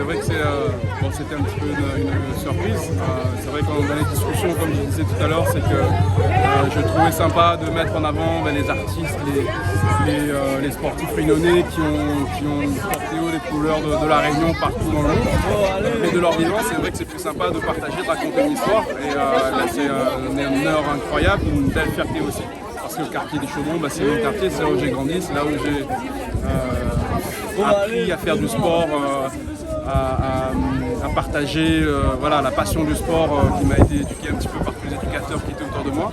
c'est vrai que c'était un petit peu une surprise. C'est vrai que dans les discussions, comme je disais tout à l'heure, c'est que je trouvais sympa de mettre en avant les artistes, les sportifs réunionnais qui ont porté haut les couleurs de la Réunion partout dans le monde. Et de leur vivant, c'est vrai que c'est plus sympa de partager, de raconter une histoire. Et là, c'est un honneur incroyable, une belle fierté aussi. Parce que le quartier des Chaudrons, c'est mon quartier, c'est là où j'ai grandi, c'est là où j'ai appris à faire du sport, à partager la passion du sport qui m'a été éduqué un petit peu par tous les éducateurs qui étaient autour de moi.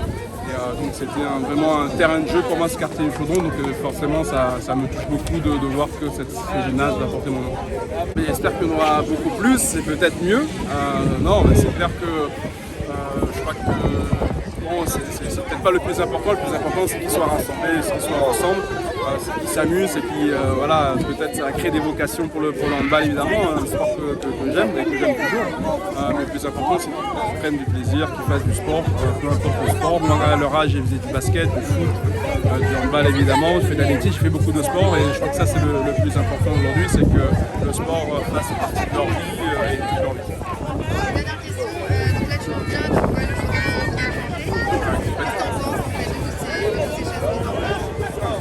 Et donc c'était vraiment un terrain de jeu pour moi, ce quartier du Chaudron, donc forcément ça me touche beaucoup de voir que ce gymnase va porter mon nom. Mais j'espère qu'il y en aura beaucoup plus, c'est peut-être mieux. Non, mais c'est clair que je crois que c'est peut-être pas le plus important c'est qu'ils soient rassemblés, qu'ils soient ensemble, qu'ils s'amusent et puis peut-être ça crée des vocations pour le handball évidemment, un sport que j'aime et que j'aime toujours. Mais le plus important c'est qu'ils prennent du plaisir, qu'ils fassent du sport, peu importe le sport. Moi à leur âge j'ai fait du basket, du foot, du handball évidemment, je fais de l'athlétisme, je fais beaucoup de sport et je crois que ça c'est le plus important aujourd'hui, c'est que le sport fasse partie de leur vie et de toute leur vie. Dernière question, là tu reviens, tu vois le Chaudron qui a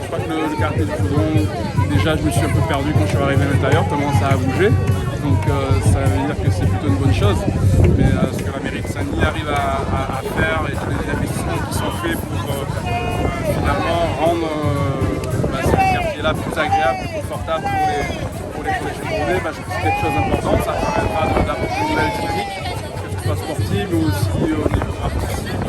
Je crois que le quartier du Chaudron, déjà je me suis un peu perdu quand je suis arrivé à l'intérieur, comment ça a bougé. Donc ça veut dire que c'est plutôt une bonne chose. Mais ce que la mairie de Saint-Denis arrive à faire et tous les investissements qui sont faits pour finalement rendre ce quartier-là plus agréable, plus confortable pour les Chaudronnais, je trouve que c'est quelque chose d'important. Ça permettra d'apporter une nouvelle dynamique, que ce soit sportive mais aussi au niveau artistique.